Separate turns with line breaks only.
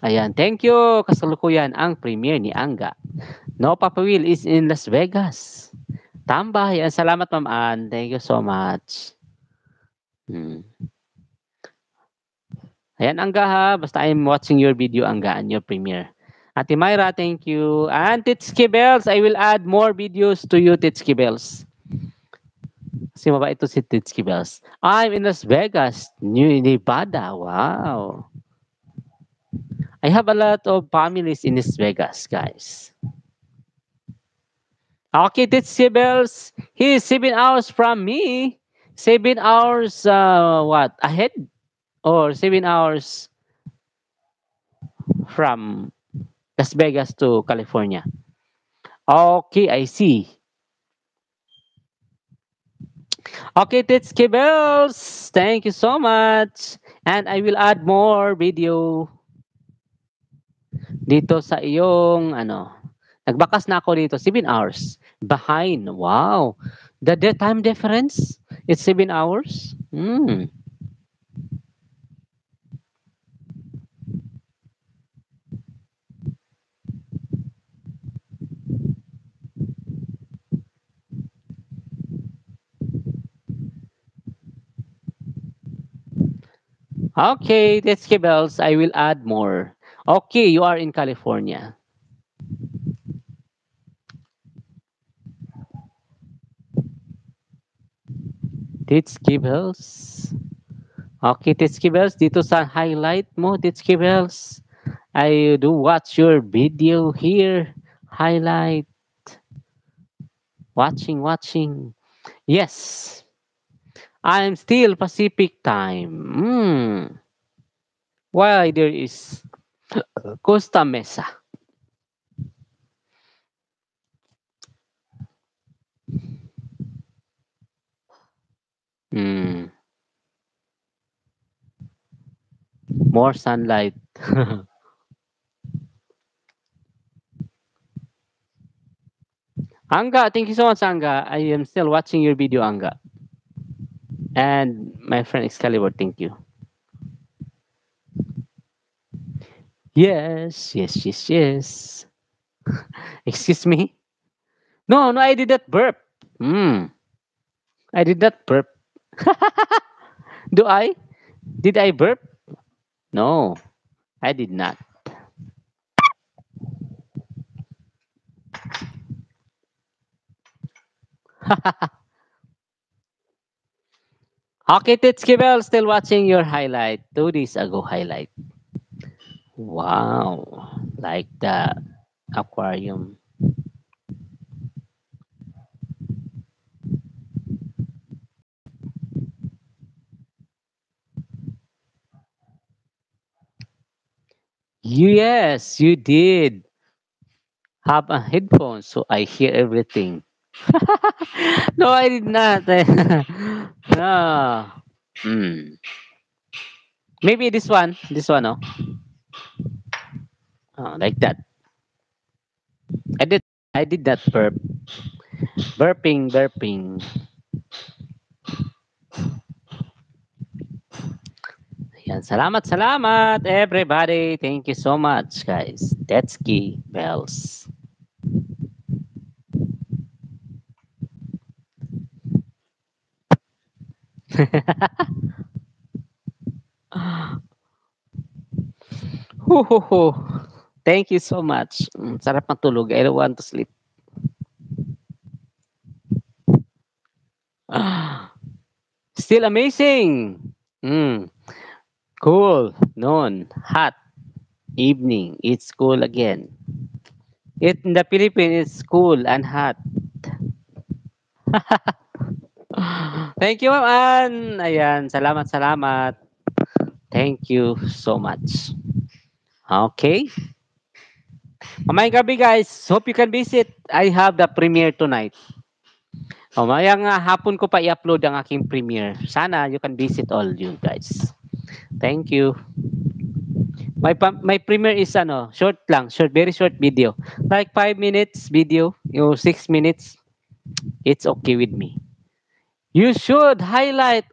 Ayan, thank you. Kasalukuyan ang premiere ni Angga. No Papa Will is in Las Vegas. Tambay. Ayan, salamat Ma'am Ann. Thank you so much. Hmm. Ayan, Angga ha. Basta I'm watching your video, Angga, and your premiere. Ate Myra, thank you. And Titski Bells, I will add more videos to you, Titski Bells. Kasi mabait ito si Titski Bells. I'm in Las Vegas, New Nevada. Wow. I have a lot of families in Las Vegas, guys. Okay, Titski Bells, he's 7 hours from me. 7 hours, what, ahead? Or 7 hours from Las Vegas to California. Okay, I see. Okay, Titski Bells, thank you so much. And I will add more video dito sa iyong ano. Nagbakas na ako dito, 7 hours behind. Wow. The time difference is 7 hours. Hmm. Okay, Titski Bells, I will add more. Okay, you are in California. Titski Bells. Okay, Titski Bells, dito sa highlight mo, Titski Bells. I do watch your video here. Highlight. Watching. Yes, I'm still Pacific time. Why there is Costa Mesa? Hmm. More sunlight. Anga, thank you so much, Anga. I am still watching your video, Anga. And my friend Excalibur, thank you. Yes. Excuse me? No, I did that burp. I did not burp. Do I? Did I burp? No, I did not. Okay, Titskibel, still watching your highlight. 2 days ago highlight. Wow, like the aquarium. Yes, you did have a headphone, so I hear everything. No, I did not. No. Hmm. Maybe this one, oh. Like that. I did, I did that burping. Yan, salamat everybody. Thank you so much, guys. That's key bells. Huhuhu. Thank you so much. Sarap matulog. I don't want to sleep. Still amazing. Mm, cool. Noon. Hot. Evening. It's cool again. It in the Philippines, it's cool and hot. Thank you, Ma'am Ann. Ayan, salamat. Thank you so much. Okay. Mamayang gabi, guys. Hope you can visit. I have the premiere tonight. Mamayang hapon ko pa i-upload ang aking premiere. Sana you can visit all you guys. Thank you. My premiere is short lang, very short video. Like 5 minutes video, 6 minutes. It's okay with me. You should highlight